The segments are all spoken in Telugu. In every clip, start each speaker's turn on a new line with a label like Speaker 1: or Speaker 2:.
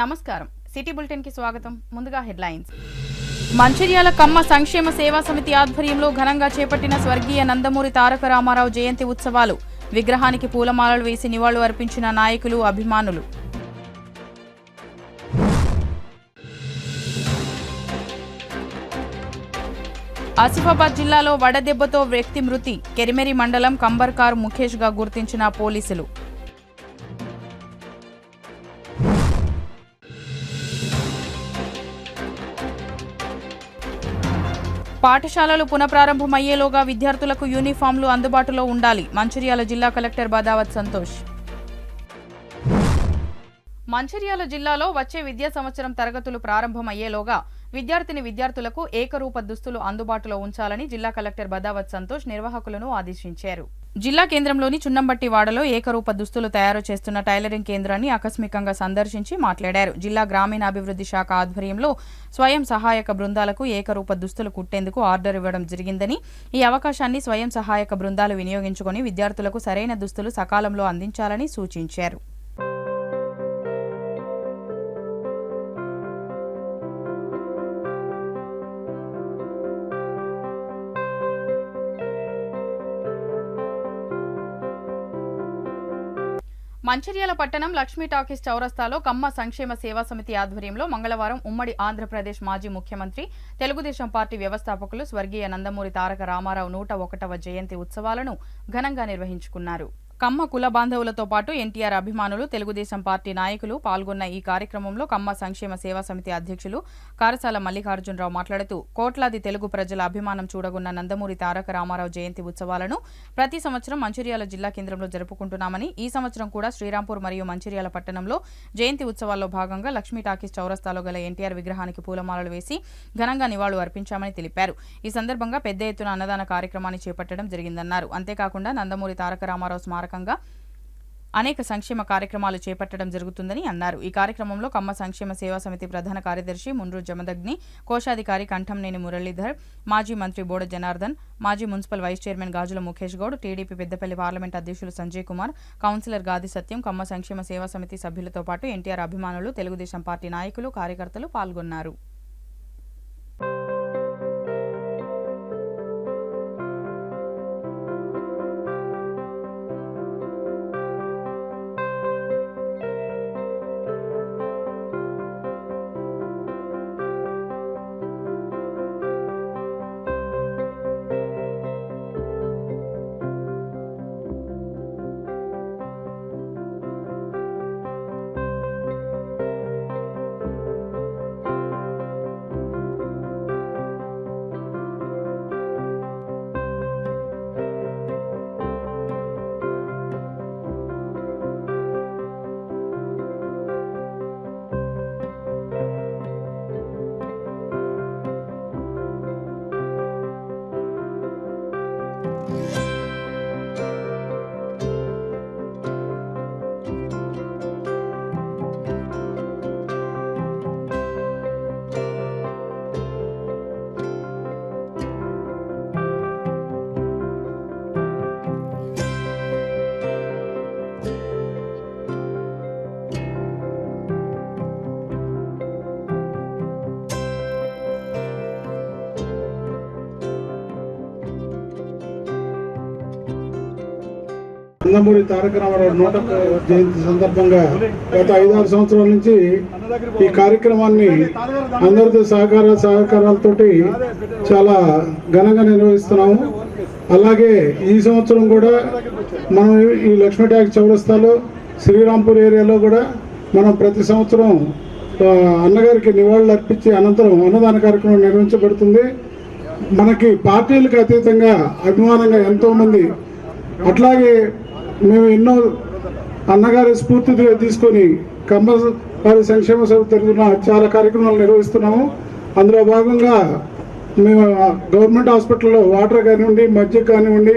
Speaker 1: నమస్కారం సిటీ బులెటిన్ కి స్వాగతం ముందుగా హెడ్లైన్స్ మంచిర్యాల కమ్మ సంక్షేమ సేవా సమితి ఆధ్వర్యంలో ఘనంగా చేపట్టిన స్వర్గీయ నందమూరి తారక రామారావు జయంతి ఉత్సవాలు విగ్రహానికి పూలమాలలు వేసి నివాళులు అర్పించిన నాయకులు అభిమానులు ఆసిఫాబాద్ జిల్లాలో వడదెబ్బతో వ్యక్తి మృతి కెరిమెరి మండలం కంబర్కార్ ముఖేష్ గా గుర్తించిన పోలీసులు పాఠశాలలు పునఃప్రారంభమయ్యేలోగా విద్యార్థులకు యూనిఫామ్లు అందుబాటులో ఉండాలి మంచిర్యాల జిల్లా కలెక్టర్ బదావత్ సంతోష్ మంచిర్యాల జిల్లాలో వచ్చే విద్యా సంవత్సరం తరగతులు ప్రారంభమయ్యేలోగా విద్యార్థులకు ఏకరూప దుస్తులు అందుబాటులో ఉంచాలని జిల్లా కలెక్టర్ బదావత్ సంతోష్ నిర్వాహకులను ఆదేశించారు. జిల్లా కేంద్రంలోని చున్నంబట్టి వాడలో ఏకరూప దుస్తులు తయారు చేస్తున్న టైలరింగ్ కేంద్రాన్ని ఆకస్మికంగా సందర్శించి మాట్లాడారు. జిల్లా గ్రామీణాభివృద్ధి శాఖ ఆధ్వర్యంలో స్వయం సహాయక బృందాలకు ఏకరూప దుస్తులు కుట్టేందుకు ఆర్డర్ ఇవ్వడం జరిగిందని, ఈ అవకాశాన్ని స్వయం సహాయక బృందాలు వినియోగించుకుని విద్యార్థులకు సరైన దుస్తులు సకాలంలో అందించాలని సూచించారు. మంచిర్యాల పట్టణం లక్ష్మీ టాకీస్ చౌరస్తాలో కమ్మ సంక్షేమ సేవా సమితి ఆధ్వర్యంలో మంగళవారం ఉమ్మడి ఆంధ్రప్రదేశ్ మాజీ ముఖ్యమంత్రి తెలుగుదేశం పార్టీ వ్యవస్థాపకులు స్వర్గీయ నందమూరి తారక రామారావు 101వ జయంతి ఉత్సవాలను ఘనంగా నిర్వహించుకున్నారు. కమ్మ కుల బాంధవులతో పాటు ఎన్టీఆర్ అభిమానులు తెలుగుదేశం పార్టీ నాయకులు పాల్గొన్న ఈ కార్యక్రమంలో కమ్మ సంక్షేమ సేవా సమితి అధ్యక్షులు కారసాల మల్లికార్జునరావు మాట్లాడుతూ కోట్లాది తెలుగు ప్రజల అభిమానం చూడగున్న నందమూరి తారక రామారావు జయంతి ఉత్సవాలను ప్రతి సంవత్సరం మంచిర్యాల జిల్లా కేంద్రంలో జరుపుకుంటున్నామని, ఈ సంవత్సరం కూడా శ్రీరాంపూర్ మరియు మంచిర్యాల పట్టణంలో జయంతి ఉత్సవాల్లో భాగంగా లక్ష్మీ టాకీస్ చౌరస్తాలో గల ఎన్టీఆర్ విగ్రహానికి పూలమాలలు వేసి ఘనంగా నివాళులు అర్పించామని తెలిపారు. ఈ సందర్భంగా పెద్ద ఎత్తున అన్నదాన కార్యక్రమాన్ని చేపట్టడం జరిగిందన్నారు. అంతేకాకుండా నందమూరి తారక రామారావు స్మారకంగా అనేక సంక్షేమ కార్యక్రమాలు చేపట్టడం జరుగుతుందని అన్నారు. ఈ కార్యక్రమంలో కమ్మ సంక్షేమ సేవా సమితి ప్రధాన కార్యదర్శి ముండ్రు జమదగ్ని, కోశాధికారి కంఠంనేని మురళీధర్, మాజీ మంత్రి బోడ జనార్దన్, మాజీ మున్సిపల్ వైస్ చైర్మన్ గాజుల ముఖేష్ గౌడ్, టీడీపీ పెద్దపల్లి పార్లమెంట్ అధ్యక్షులు సంజయ్ కుమార్, కౌన్సిలర్ గాది సత్యం, కమ్మ సంక్షేమ సేవా సమితి సభ్యులతో పాటు ఎన్టీఆర్ అభిమానులు, తెలుగుదేశం పార్టీ నాయకులు, కార్యకర్తలు పాల్గొన్నారు.
Speaker 2: నందమూరి తారక రామారావు 101వ జయంతి సందర్భంగా గత 5-6 సంవత్సరాల నుంచి ఈ కార్యక్రమాన్ని అందరితో సహకారాలతోటి చాలా ఘనంగా నిర్వహిస్తున్నాము. అలాగే ఈ సంవత్సరం కూడా మనం ఈ లక్ష్మీ టాకీస్ చౌరస్తాలో శ్రీరాంపూర్ ఏరియాలో కూడా మనం ప్రతి సంవత్సరం అన్నగారికి నివాళులు అర్పించి అనంతరం అన్నదాన కార్యక్రమం నిర్వహించబడుతుంది. మనకి పార్టీలకు అతీతంగా అభిమానంగా ఎంతోమంది, అట్లాగే మేము ఎన్నో అన్నగారి స్ఫూర్తి తీసుకొని కమ్మ సంక్షేమ సమితి తరఫున చాలా కార్యక్రమాలు నిర్వహిస్తున్నాము. అందులో భాగంగా మేము గవర్నమెంట్ హాస్పిటల్లో వాటర్ కానివ్వండి, మజ్జిగ కానివ్వండి,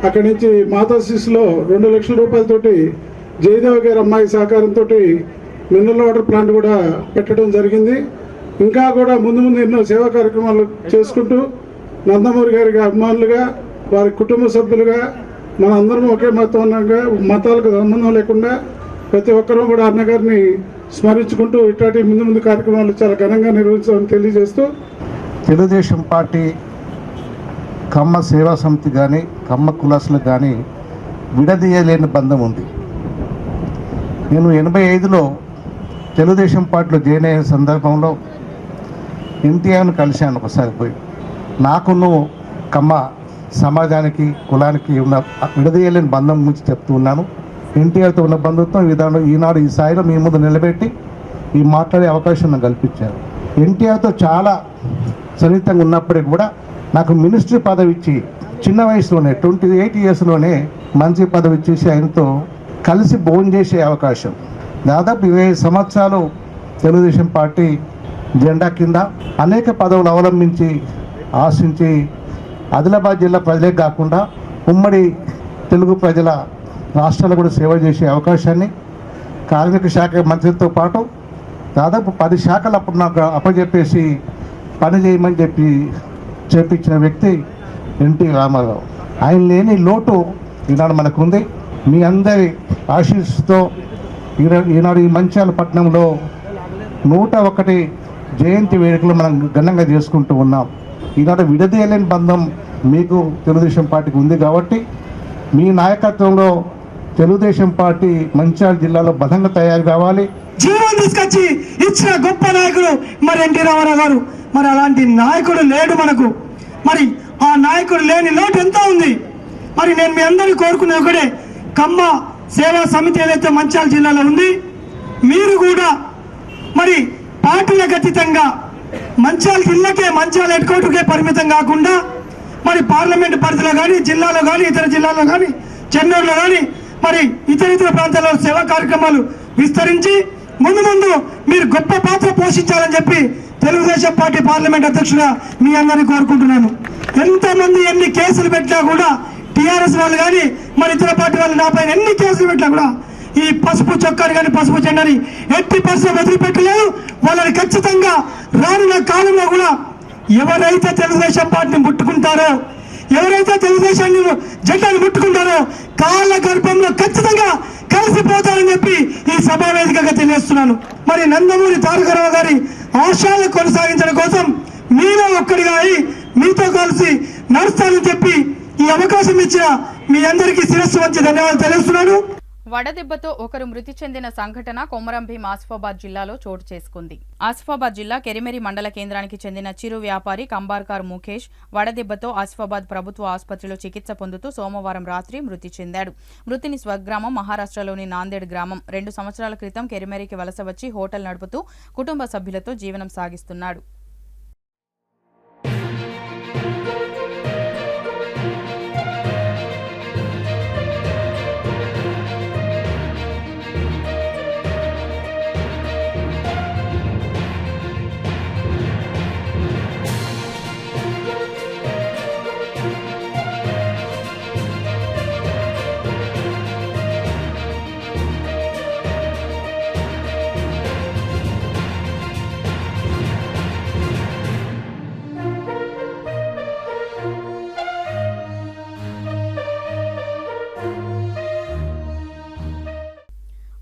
Speaker 2: అక్కడి నుంచి మాతా శిశులో 2 లక్షల రూపాయలతోటి జయదేవ గారి అమ్మాయి సహకారంతో మినరల్ వాటర్ ప్లాంట్ కూడా పెట్టడం జరిగింది. ఇంకా కూడా ముందు ఎన్నో సేవా కార్యక్రమాలు చేసుకుంటూ నందమూరి గారికి అభిమానులుగా, వారి కుటుంబ సభ్యులుగా మన అందరం ఒకే మతాలకు సంబంధం లేకుండా ప్రతి ఒక్కరూ కూడా అన్నగారిని స్మరించుకుంటూ ఇట్లాంటి ముందు ముందు కార్యక్రమాలు చాలా ఘనంగా నిర్వహించాలని తెలియజేస్తూ,
Speaker 3: తెలుగుదేశం పార్టీ కమ్మ సేవా సమితి కానీ కమ్మ కులాసులకు కానీ విడదీయలేని బంధం ఉంది. నేను 85లో తెలుగుదేశం పార్టీలో జాయిన్ అయిన సందర్భంలో ఎన్టీఆర్ను కలిశాను ఒకసారి పోయి. నాకును కమ్మ సమాజానికి కులానికి ఉన్న విడదీయలేని బంధం గురించి చెప్తూ ఉన్నాను. ఎన్టీఆర్తో ఉన్న బంధుత్వం విధానం ఈనాడు ఈ స్థాయిలో మీ ముందు నిలబెట్టి ఈ మాట్లాడే అవకాశం నాకు కల్పించారు. ఎన్టీఆర్తో చాలా సన్నిహితంగా ఉన్నప్పటికీ కూడా నాకు మినిస్ట్రీ పదవి ఇచ్చి చిన్న వయసులోనే 28 ఇయర్స్లోనే మంత్రి పదవి ఇచ్చేసి ఆయనతో కలిసి భోజనం చేసే అవకాశం. దాదాపు 20 సంవత్సరాలు తెలుగుదేశం పార్టీ జెండా కింద అనేక పదవులు అవలంబించి ఆశించి ఆదిలాబాద్ జిల్లా ప్రజలే కాకుండా ఉమ్మడి తెలుగు ప్రజల రాష్ట్రాలు కూడా సేవ చేసే అవకాశాన్ని కార్మిక శాఖ మంత్రితో పాటు దాదాపు 10 శాఖలు అప్పుడు నాకు అప్పచెప్పేసి పని చేయమని చేపించిన వ్యక్తి ఎన్టీ రామారావు. ఆయన లేని లోటు ఈనాడు మనకుంది. మీ అందరి ఆశీస్సుతో ఈనాడు ఈ మంచాల పట్టణంలో 101 జయంతి వేడుకలు మనం ఘనంగా చేసుకుంటూ ఉన్నాం. ఈనాడు విడదీయలేని బంధం మీకు తెలుగుదేశం పార్టీకి ఉంది కాబట్టి మీ నాయకత్వంలో తెలుగుదేశం పార్టీ మంచిర్యాల జిల్లాలో బలంగా తయారు కావాలి.
Speaker 4: జీవం తీసుకొచ్చి ఇచ్చిన గొప్ప నాయకుడు మరి ఎన్టీ రామారావు గారు. మరి అలాంటి నాయకుడు లేడు మనకు. మరి ఆ నాయకుడు లేని లోటు ఎంతో ఉంది. మరి నేను మీ అందరినీ కోరుకునే ఒకటే, కమ్మ సేవా సమితి ఏదైతే మంచిర్యాల జిల్లాలో ఉంది, మీరు కూడా మరి పార్టీలకు అతీతంగా మంచిర్యాల జిల్లాకే, మంచిర్యాల హెడ్ క్వార్టర్కే పరిమితం కాకుండా మరి పార్లమెంట్ పరిధిలో కానీ, జిల్లాలో కానీ, ఇతర జిల్లాలో కానీ, చెన్నూరులో కానీ మరి ఇతర ప్రాంతాల్లో సేవా కార్యక్రమాలు విస్తరించి ముందు మీరు గొప్ప పాత్ర పోషించాలని చెప్పి తెలుగుదేశం పార్టీ పార్లమెంట్ అధ్యక్షుడిగా మీ అందరినీ కోరుకుంటున్నాను. ఎంతమంది ఎన్ని కేసులు పెట్టినా కూడా టీఆర్ఎస్ వాళ్ళు కానీ మరి ఇతర పార్టీ వాళ్ళు నాపై ఎన్ని కేసులు పెట్టినా కూడా ఈ పసుపు చొక్కాని కానీ పసుపు జెండాని ఎట్టి పరిస్థితుల్లో వదిలిపెట్టలేదు. వాళ్ళని ఖచ్చితంగా రానున్న కాలంలో కూడా ఎవరైతే తెలుగుదేశం పార్టీని ముట్టుకుంటారో, ఎవరైతే తెలుగుదేశాన్ని జెండాను ముట్టుకుంటారో కాళ్ళ గర్భంలో ఖచ్చితంగా కలిసిపోతారని చెప్పి ఈ సమావేదికగా తెలియజేస్తున్నాను. మరి నందమూరి తారక రామారావు గారి ఆశయాలు కొనసాగించడం కోసం మీలో ఒక్కడిగా అయి మీతో కలిసి నడుస్తానని చెప్పి ఈ అవకాశం ఇచ్చిన మీ అందరికీ శిరస్సు వంచి ధన్యవాదాలు తెలియజేస్తున్నాను.
Speaker 1: వడదెబ్బతో ఒకరు మృతి చెందిన సంఘటన కొమరంభీం ఆసిఫాబాద్ జిల్లాలో చోటు చేసుకుంది. ఆసిఫాబాద్ జిల్లా కెరిమెరి మండల కేంద్రానికి చెందిన చిరు వ్యాపారి కంబార్కార్ ముఖేష్ వడదెబ్బతో ఆసిఫాబాద్ ప్రభుత్వ ఆసుపత్రిలో చికిత్స పొందుతూ సోమవారం రాత్రి మృతి చెందాడు. మృతిని స్వగ్రామం మహారాష్ట్రలోని నాందేడ్ గ్రామం. 2 సంవత్సరాల క్రితం కెరిమెరికి వలస వచ్చి హోటల్ నడుపుతూ కుటుంబ సభ్యులతో జీవనం సాగిస్తున్నాడు.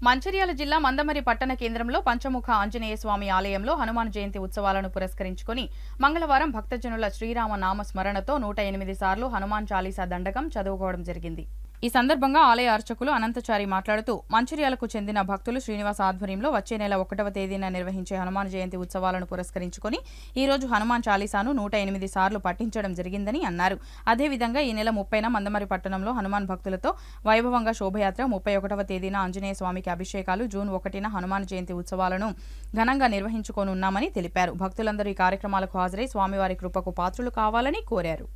Speaker 1: మంచిర్యాల జిల్లా మందమరి పట్టణ కేంద్రంలో పంచముఖ ఆంజనేయ స్వామి ఆలయంలో హనుమాన్ జయంతి ఉత్సవాలను పురస్కరించుకుని మంగళవారం భక్తజనుల శ్రీరామ నామ స్మరణతో 108 సార్లు హనుమాన్ చాలీసా దండకం చదువుకోవడం జరిగింది. ఈ సందర్భంగా ఆలయ అర్చకులు అనంతచారి మాట్లాడుతూ మంచిర్యాలకు చెందిన భక్తులు శ్రీనివాస్ ఆధ్వర్యంలో వచ్చే నెల 1వ తేదీన నిర్వహించే హనుమాన్ జయంతి ఉత్సవాలను పురస్కరించుకుని ఈ రోజు హనుమాన్ చాలీసాను 108 సార్లు పఠించడం జరిగిందని అన్నారు. అదేవిధంగా ఈ నెల 30న మందమరి పట్టణంలో హనుమాన్ భక్తులతో వైభవంగా శోభయాత్ర, 31వ తేదీన ఆంజనేయ స్వామికి అభిషేకాలు, జూన్ 1న హనుమాన్ జయంతి ఉత్సవాలను ఘనంగా నిర్వహించుకోనున్నామని తెలిపారు. భక్తులందరూ ఈ కార్యక్రమాలకు హాజరై స్వామివారి కృపకు పాత్రులు కావాలని కోరారు.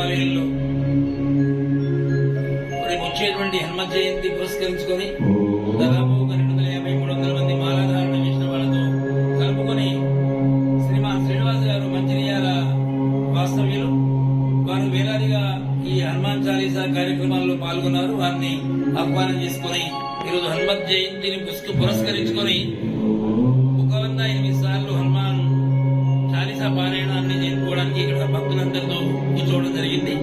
Speaker 5: దేవాలయంలో రేపు వచ్చేటువంటి హనుమత్ జయంతి పురస్కరించుకొని దాదాపు 250-300 మంది మాలాధారణ చేసిన వాళ్ళతో కలుపుకొని శ్రీమాన్ శ్రీనివాస్ గారు మంచిర్యాల వాస్తవ్యులు వారు వేలాదిగా ఈ హనుమాన్ చాలీసా కార్యక్రమాల్లో పాల్గొన్నారు. వారిని ఆహ్వానం చేసుకుని ఈరోజు హనుమత్ జయంతిని పురస్కరించుకొని 108 సార్లు హనుమాన్ చాలీసా పారాయణాన్ని చేసుకోవడానికి ఇక్కడ భక్తులందరితో కూర్చోవడం జరిగింది.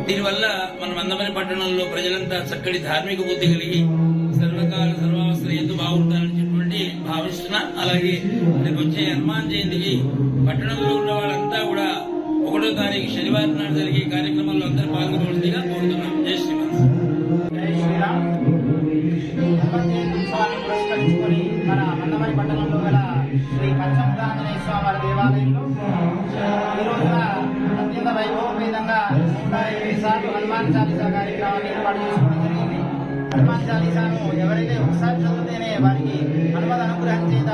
Speaker 5: దీనివల్ల మన మందమరి పట్టణంలో ప్రజలంతా చక్కటి ధార్మిక బుద్ధి కలిగి సర్వకాల సర్వావస్థలు ఎందుకు బాగుంటారని భావిస్తున్నా. అలాగే రేపు వచ్చే హనుమాన్ జయంతికి పట్టణంలో ఉన్న వాళ్ళంతా కూడా 1వ తారీఖు శనివారం నాడు జరిగే కార్యక్రమంలో అందరూ పాల్గొనవలసిందిగా కోరుతున్నాం. జై శ్రీరామ్.
Speaker 6: జై శ్రీరామ్. హనుమత్ జయంతి ఉత్సవాన్ని పురస్కరించుకొని మన మందమరి పట్టణంలో గల శ్రీ పంచముఖాంజనేయ స్వామి వారి దేవాలయంలో ఈ రోజున అత్యంత వైభవపేతంగా 108 సార్లు హనుమాన్ చాలీసా కార్యక్రమాన్ని ఏర్పాటు చేసుకోవడం జరిగింది. హనుమాన్ చాలీసాను ఎవరైతే ఒకసారి చదివితేనే వారికి హనుమత్ అనుగ్రహం చేత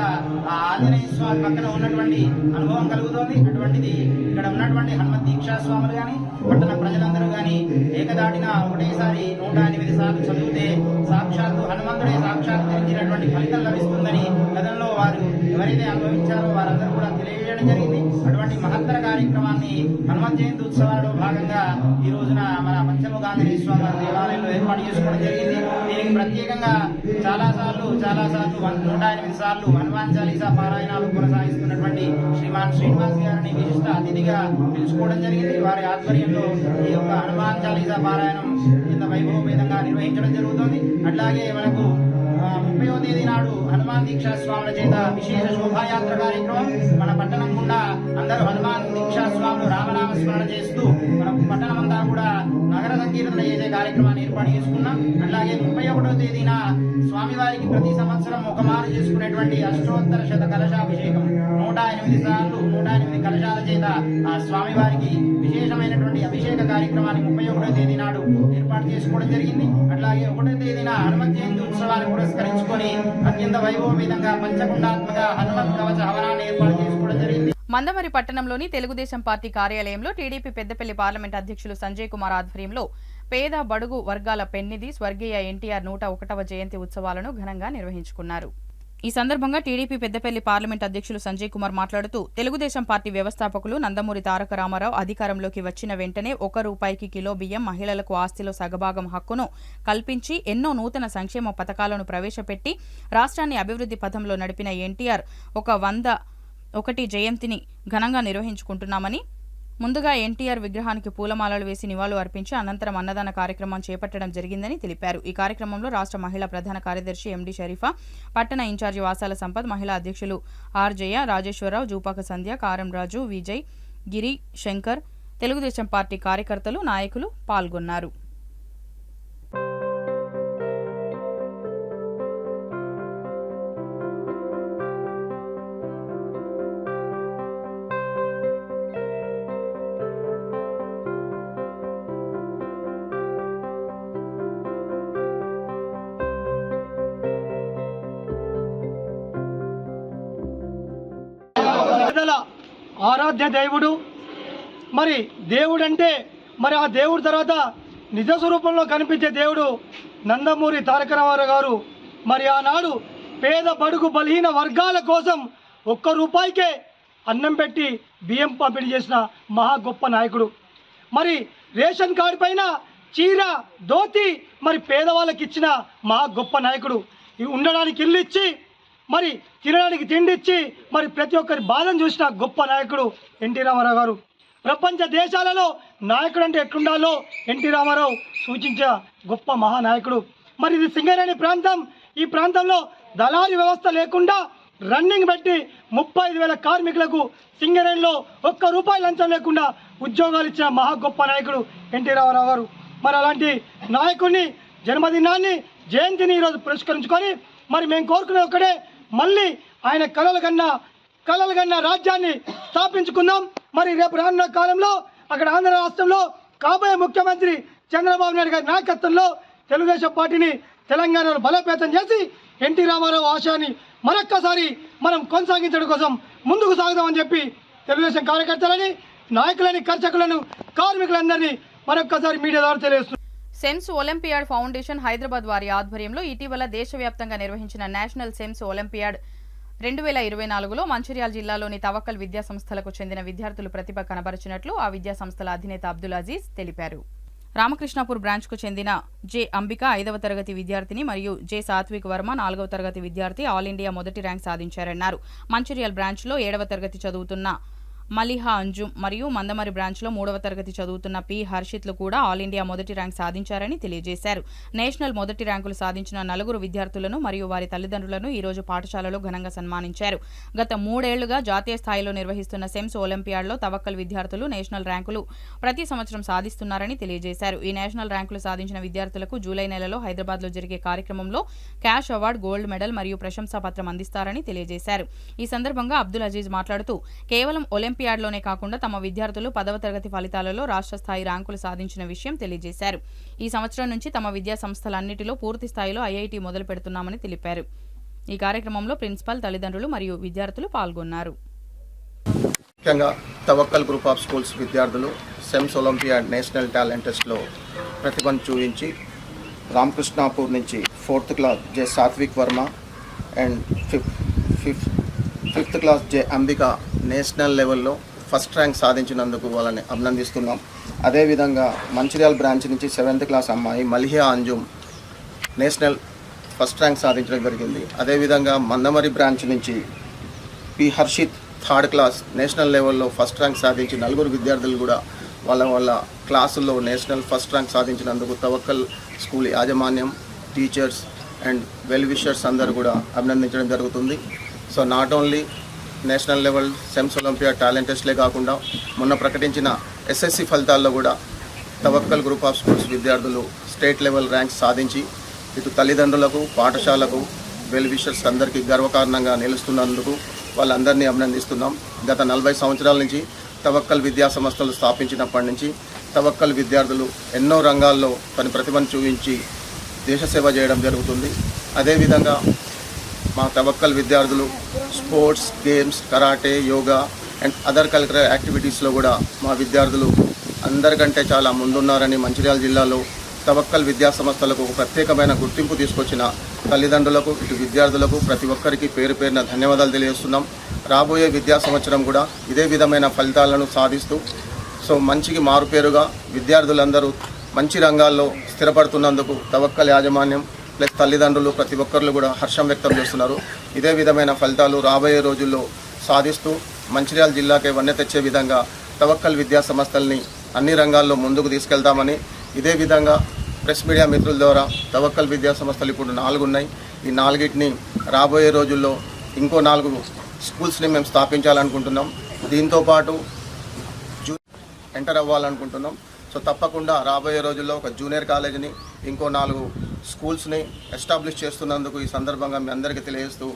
Speaker 6: ఆ ఆంజనేయ స్వామి పక్కన ఉన్నటువంటి అనుభవం కలుగుతోంది. అటువంటిది ఇక్కడ ఉన్నటువంటి హనుమత్ దీక్షా స్వాములు గాని పట్టణ ప్రజలందరూ గాని ఏకదాటిన ఒకటేసారి 108 సార్లు చదివితే సాక్షాత్తు హనుమంతుడే సాక్షాత్కరించినటువంటి ఫలితం లభిస్తుందని గతంలో వారు ఎవరైతే అనుభవించారో వారందరూ కూడా తెలియజేయడం జరిగింది. అటువంటి మహత్తర కార్యక్రమాన్ని హనుమత్ జయంతి ఉత్సవాలలో భాగంగా ఈ రోజున మన పంచముఖాంజనేయ స్వామి వారి దేవాలయంలో ఏర్పాటు చేసుకోవడం జరిగింది. దీనికి ప్రత్యేకంగా చాలా సార్లు 108 సార్లు హనుమాన్ చాలీసా పారాయణాలు కొనసాగిస్తున్నటువంటి శ్రీమాన్ శ్రీనివాస్ గారిని విశిష్ట అతిథిగా పిలుచుకోవడం జరిగింది. వారి ఆధ్వర్యంలో ఈ యొక్క హనుమాన్ చాలీసా పారాయణం ఇంత వైభవపేతంగా నిర్వహించడం జరుగుతుంది. అట్లాగే మనకు 30వ తేదీ నాడు హనుమాన్ దీక్షా స్వాముల చేత విశేష శోభాయాత్ర కార్యక్రమం మన పట్టణం గుండా అందరూ హనుమాన్ దీక్షా స్వాములు రామనామ స్మరణ చేస్తూ మన పట్టణం అంతా కూడా నగర సంకీర్తన చేసే కార్యక్రమాన్ని ఏర్పాటు చేసుకున్నాం. అట్లాగే 31వ తేదీన స్వామివారికి ప్రతి సంవత్సరం ఒక మారు చేసుకునేటువంటి అష్టోత్తర శత కలశాభిషేకం 108 సార్లు 108 కలశాల చేత ఆ స్వామివారికి విశేషమైనటువంటి అభిషేక కార్యక్రమాన్ని 31వ తేదీ నాడు ఏర్పాటు చేసుకోవడం జరిగింది. అట్లాగే 1వ తేదీన హనుమత్ జయంతి ఉత్సవాన్ని పురస్కరించుకొని అత్యంత వైభవపేతంగా పంచకుండాత్మక హనుమత్ కవచ హవనాన్ని ఏర్పాటు చేసుకోవడం జరిగింది.
Speaker 1: మందమరి పట్టణంలోని తెలుగుదేశం పార్టీ కార్యాలయంలో టీడీపీ పెద్దపల్లి పార్లమెంట్ అధ్యక్షులు సంజయ్ కుమార్ ఆధ్వర్యంలో పేద బడుగు వర్గాల పెన్నిధి స్వర్గీయ ఎన్టీఆర్ 101వ జయంతి ఉత్సవాలను ఘనంగా నిర్వహించుకున్నారు. ఈ సందర్భంగా టీడీపీ పెద్దపల్లి పార్లమెంట్ అధ్యక్షులు సంజయ్ కుమార్ మాట్లాడుతూ తెలుగుదేశం పార్టీ వ్యవస్థాపకులు నందమూరి తారక రామారావు అధికారంలోకి వచ్చిన వెంటనే ₹1 కిలో బియ్యం, మహిళలకు ఆస్తిలో సగభాగం హక్కును కల్పించి ఎన్నో నూతన సంక్షేమ పథకాలను ప్రవేశపెట్టి రాష్ట్రాన్ని అభివృద్ధి పథంలో నడిపిన ఎన్టీఆర్ 101 జయంతిని ఘనంగా నిర్వహించుకుంటున్నామని, ముందుగా ఎన్టీఆర్ విగ్రహానికి పూలమాలలు వేసి నివాళులు అర్పించి అనంతరం అన్నదాన కార్యక్రమం చేపట్టడం జరిగిందని తెలిపారు. ఈ కార్యక్రమంలో రాష్ట్ర మహిళా ప్రధాన కార్యదర్శి ఎండి షరీఫా, పట్టణ ఇన్ఛార్జి వాసాల సంపత్, మహిళా అధ్యక్షులు ఆర్ జయ, రాజేశ్వరరావు, జూపాక సంధ్య, కారం రాజు, విజయ్, గిరి, శంకర్, తెలుగుదేశం పార్టీ కార్యకర్తలు, నాయకులు పాల్గొన్నారు.
Speaker 4: ఆరాధ్య దేవుడు. మరి దేవుడు అంటే మరి ఆ దేవుడి తర్వాత నిజ స్వరూపంలో కనిపించే దేవుడు నందమూరి తారక రామారావు గారు. మరి ఆనాడు పేద బడుగు బలహీన వర్గాల కోసం ₹1కే అన్నం పెట్టి బియ్యం పంపిణీ చేసిన మహా గొప్ప నాయకుడు. మరి రేషన్ కార్డు పైన చీర, ధోతి మరి పేదవాళ్ళకి ఇచ్చిన మహా గొప్ప నాయకుడు. ఉండడానికి ఇల్లు ఇచ్చి మరి తినడానికి తిండి ఇచ్చి మరి ప్రతి ఒక్కరి బాధను చూసిన గొప్ప నాయకుడు ఎన్టీ రామారావు గారు. ప్రపంచ దేశాలలో నాయకుడు అంటే ఎట్లుండాలో ఎన్టీ రామారావు సూచించిన గొప్ప మహానాయకుడు. మరి ఇది సింగరేణి ప్రాంతం. ఈ ప్రాంతంలో దళారీ వ్యవస్థ లేకుండా రన్నింగ్ పెట్టి 35,000 కార్మికులకు సింగరేణిలో ₹1 లంచం లేకుండా ఉద్యోగాలు ఇచ్చిన మహా గొప్ప నాయకుడు ఎన్టీ రామారావు గారు. మరి అలాంటి నాయకుడిని జన్మదినాన్ని, జయంతిని ఈరోజు పురస్కరించుకొని మరి మేము కోరుకునే ఒకటే, మళ్ళీ ఆయన కలలు కన్నా రాజ్యాన్ని స్థాపించుకుందాం. మరి రేపు రానున్న కాలంలో అక్కడ ఆంధ్ర రాష్ట్రంలో కాబోయే ముఖ్యమంత్రి చంద్రబాబు నాయుడు గారి నాయకత్వంలో తెలుగుదేశం పార్టీని తెలంగాణలో బలోపేతం చేసి ఎన్టీ రామారావు ఆశయాన్ని మరొక్కసారి మనం కొనసాగించడం కోసం ముందుకు సాగుదామని చెప్పి తెలుగుదేశం కార్యకర్తలని, నాయకులని, కర్షకులను, కార్మికులందరినీ మరొక్కసారి మీడియా ద్వారా తెలియజేస్తున్నాను.
Speaker 1: సెమ్స్ ఒలింపియాడ్ ఫౌండేషన్ హైదరాబాద్ వారి ఆధ్వర్యంలో ఇటీవల దేశవ్యాప్తంగా నిర్వహించిన నేషనల్ సెమ్స్ ఒలింపియాడ్ 2024లో మంచిర్యాల జిల్లాలోని తవక్కల్ విద్యా సంస్థలకు చెందిన విద్యార్థులు ప్రతిభ కనబరిచినట్లు ఆ విద్యా సంస్థల అధినేత అబ్దుల్ అజీజ్ తెలిపారు. రామకృష్ణాపూర్ బ్రాంచ్కు చెందిన జె అంబిక 5వ తరగతి విద్యార్థిని మరియు జె సాత్విక్ వర్మ 4వ తరగతి విద్యార్థి ఆల్ ఇండియా మొదటి ర్యాంక్ సాధించారన్నారు. మంచిర్యాల బ్రాంచ్లో 7వ తరగతి చదువుతున్న మలిహా అంజుమ్ మరియు మందమరి బ్రాంచ్లో 3వ తరగతి చదువుతున్న పి హర్షిత్లు కూడా ఆల్ ఇండియా మొదటి ర్యాంక్ సాధించారని తెలియజేశారు. నేషనల్ మొదటి ర్యాంకులు సాధించిన 4 విద్యార్థులను మరియు వారి తల్లిదండ్రులను ఈరోజు పాఠశాలలో ఘనంగా సన్మానించారు. గత 3 ఏళ్లుగా జాతీయ స్థాయిలో నిర్వహిస్తున్న సెమ్స్ ఒలింపియాడ్లో తవక్కల్ విద్యార్థులు నేషనల్ ర్యాంకులు ప్రతి సంవత్సరం సాధిస్తున్నారని తెలియజేశారు. ఈ నేషనల్ ర్యాంకులు సాధించిన విద్యార్థులకు జూలై నెలలో హైదరాబాద్లో జరిగే కార్యక్రమంలో క్యాష్ అవార్డు, గోల్డ్ మెడల్ మరియు ప్రశంసా పత్రం అందిస్తారని తెలియజేశారు. ఈ సందర్భంగా అబ్దుల్ అజీజ్ మాట్లాడుతూ కేవలం ఒలింపియాడ్లోనే కాకుండా తమ విద్యార్థులు 10వ తరగతి ఫలితాలలో రాష్ట్ర స్థాయి ర్యాంకులు సాధించిన విషయం తెలియజేశారు. ఈ సంవత్సరం నుంచి తమ విద్యా సంస్థలన్నిటిలో పూర్తి స్థాయిలో ఐఐటి మొదలు పెడుతున్నామని తెలిపారు. ఈ కార్యక్రమంలో ప్రిన్సిపల్, తల్లిదండ్రులు మరియు విద్యార్థులు పాల్గొన్నారు.
Speaker 7: ముఖ్యంగా తవక్కల్ గ్రూప్ ఆఫ్ స్కూల్స్ విద్యార్థులు సెమ్స్ ఒలింపియాడ్ నేషనల్ టాలెంట్ టెస్ట్లో ప్రతిభను చూపించి రామకృష్ణాపూర్ నుంచి 4th class J Sathvik Varma and 5th class J Ambika national లెవెల్లో ఫస్ట్ ర్యాంక్ సాధించినందుకు వాళ్ళని అభినందిస్తున్నాం. అదేవిధంగా మంచిర్యాల బ్రాంచ్ నుంచి 7th క్లాస్ అమ్మాయి Maliha Anjum national first rank సాధించడం జరిగింది. అదేవిధంగా మందమరి బ్రాంచ్ నుంచి P Harshith 3rd class national లెవెల్లో ఫస్ట్ ర్యాంక్ సాధించి 4 విద్యార్థులు కూడా వాళ్ళ క్లాసుల్లో national first rank సాధించినందుకు Tawakkal school యాజమాన్యం, టీచర్స్ అండ్ వెల్ విషర్స్ అందరూ కూడా అభినందించడం జరుగుతుంది. So not only national level SEMS olympiad talent టెస్ట్లే కాకుండా మొన్న ప్రకటించిన ఎస్ఎస్సి ఫలితాల్లో కూడా తవక్కల్ గ్రూప్ ఆఫ్ స్కూల్స్ విద్యార్థులు స్టేట్ లెవెల్ ర్యాంక్స్ సాధించి ఇటు తల్లిదండ్రులకు, పాఠశాలకు, వెల్ విషర్స్ అందరికీ గర్వకారణంగా నిలుస్తున్నందుకు వాళ్ళందరినీ అభినందిస్తున్నాం. గత 40 సంవత్సరాల నుంచి తవక్కల్ విద్యా సంస్థలు స్థాపించినప్పటి నుంచి తవక్కల్ విద్యార్థులు ఎన్నో రంగాల్లో తన ప్రతిభను చూపించి దేశ సేవ చేయడం జరుగుతుంది. అదేవిధంగా మా తవక్కల్ విద్యార్థులు sports, games, karate, yoga and other cultural యాక్టివిటీస్లో కూడా మా విద్యార్థులు అందరికంటే చాలా ముందున్నారని మంచిర్యాల జిల్లాలో తవక్కల్ విద్యా సంస్థలకు ఒక ప్రత్యేకమైన గుర్తింపు తీసుకొచ్చిన తల్లిదండ్రులకు, ఇటు విద్యార్థులకు ప్రతి ఒక్కరికి పేరు పేరున ధన్యవాదాలు తెలియజేస్తున్నాం. రాబోయే విద్యా సంవత్సరం కూడా ఇదే విధమైన ఫలితాలను సాధిస్తూ మంచికి మారుపేరుగా విద్యార్థులందరూ మంచి రంగాల్లో స్థిరపడుతున్నందుకు తవక్కల్ యాజమాన్యం ప్లస్ తల్లిదండ్రులు ప్రతి ఒక్కరు కూడా హర్షం వ్యక్తం చేస్తున్నారు. ఇదే విధమైన ఫలితాలు రాబోయే రోజుల్లో సాధిస్తూ మంచిర్యాల జిల్లాకే వన్నె తెచ్చే విధంగా తవక్కల్ విద్యా సంస్థల్ని అన్ని రంగాల్లో ముందుకు తీసుకెళ్తామని, ఇదే విధంగా ప్రెస్ మీడియా మిత్రుల ద్వారా తవక్కల్ విద్యా సంస్థలు ఇప్పుడు 4 ఉన్నాయి. ఈ 4టిని రాబోయే రోజుల్లో ఇంకో 4 స్కూల్స్ని మేము స్థాపించాలనుకుంటున్నాం. దీంతోపాటు ఎంటర్ అవ్వాలనుకుంటున్నాం. తప్పకుండా రాబోయే రోజుల్లో ఒక జూనియర్ కాలేజీని, ఇంకో 4 స్కూల్స్ని ఎస్టాబ్లిష్ చేస్తున్నందుకు ఈ సందర్భంగా మీ అందరికీ తెలియజేస్తూ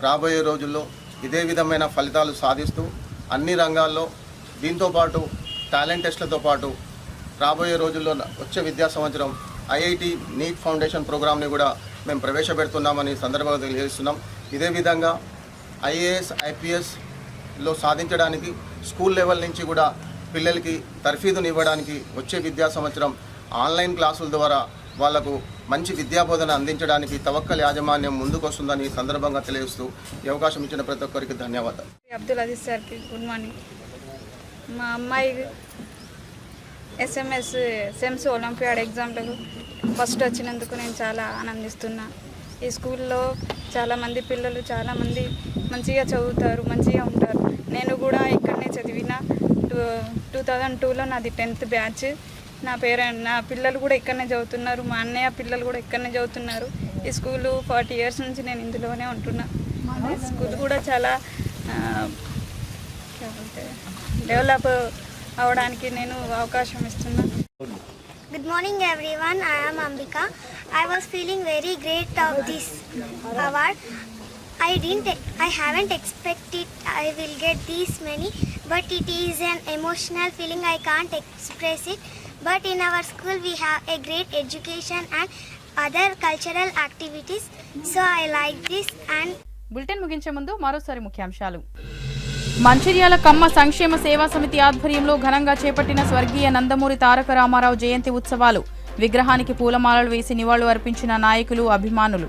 Speaker 7: రాబోయే రోజుల్లో ఇదే విధమైన ఫలితాలు సాధిస్తూ అన్ని రంగాల్లో దీంతోపాటు టాలెంట్ టెస్ట్లతో పాటు రాబోయే రోజుల్లో వచ్చే విద్యా సంవత్సరం ఐఐటి నీట్ ఫౌండేషన్ ప్రోగ్రామ్ని కూడా మేము ప్రవేశపెడుతున్నామని సందర్భంగా తెలియజేస్తున్నాం. ఇదే విధంగా ఐఏఎస్, ఐపీఎస్లో సాధించడానికి స్కూల్ లెవెల్ నుంచి కూడా పిల్లలకి తర్ఫీదుని ఇవ్వడానికి వచ్చే విద్యా సంవత్సరం ఆన్లైన్ క్లాసుల ద్వారా వాళ్లకు మంచి విద్యాబోధన అందించడానికి తవక్కల్ యాజమాన్యం ముందుకు వస్తుందని సందర్భంగా తెలియజేస్తూ ఈ అవకాశం ఇచ్చిన ప్రతి ఒక్కరికి ధన్యవాదాలు.
Speaker 8: అబ్దుల్ అజీజ్ సార్కి గుడ్ మార్నింగ్. మా అమ్మాయి సెమ్స్ ఒలింపియాడ్ ఎగ్జామ్లకు ఫస్ట్ వచ్చినందుకు నేను చాలా ఆనందిస్తున్నా. ఈ స్కూల్లో చాలామంది పిల్లలు చాలామంది మంచిగా చదువుతారు, మంచిగా ఉంటారు. నేను కూడా ఇక్కడనే చదివిన. 2002లో నాది 10th బ్యాచ్. నా పిల్లలు కూడా ఇక్కడనే చదువుతున్నారు. మా అన్నయ్య పిల్లలు కూడా ఇక్కడనే చదువుతున్నారు. ఈ స్కూలు 40 years నుంచి నేను ఇందులోనే ఉంటున్నా. ఈ స్కూల్ కూడా చాలా డెవలప్ అవడానికి నేను అవకాశం ఇస్తున్నా.
Speaker 9: Good morning everyone, I am Ambika. I was feeling very great of this award. I haven't expected I will get this many, but it is an emotional feeling. I can't express it. But in our school we have a great education and other cultural activities. So I like this. And
Speaker 1: bulletin ముగించే ముందు మరోసారి ముఖ్యాంశాలు. మంచిర్యాల కమ్మ సంక్షేమ సేవా సమితి ఆధ్వర్యంలో ఘనంగా చేపట్టిన స్వర్గీయ నందమూరి తారక రామారావు జయంతి ఉత్సవాలు. విగ్రహానికి పూలమాలలు వేసి నివాళులు అర్పించిన నాయకులు, అభిమానులు.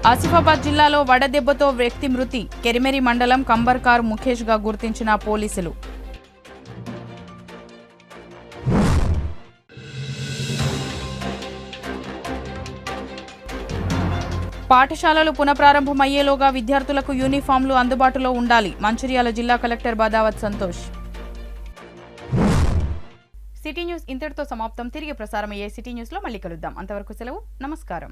Speaker 1: ఆసిఫాబాద్ జిల్లాలో వడదెబ్బతో వ్యక్తి మృతి. కెరిమెరి మండలం కంబర్కార్ ముఖేష్గా గుర్తించిన పోలీసులు. పాఠశాలలు పునఃప్రారంభమయ్యేలోగా విద్యార్థులకు యూనిఫామ్లు అందుబాటులో ఉండాలి. మంచిర్యాల జిల్లా collector Badavath Santosh. City news ఇంతటితో సమాప్తం. తిరిగి ప్రసారమయ్యే సిటీ న్యూస్లో మళ్ళీ కలుద్దాం. అంతవరకు సెలవు. నమస్కారం.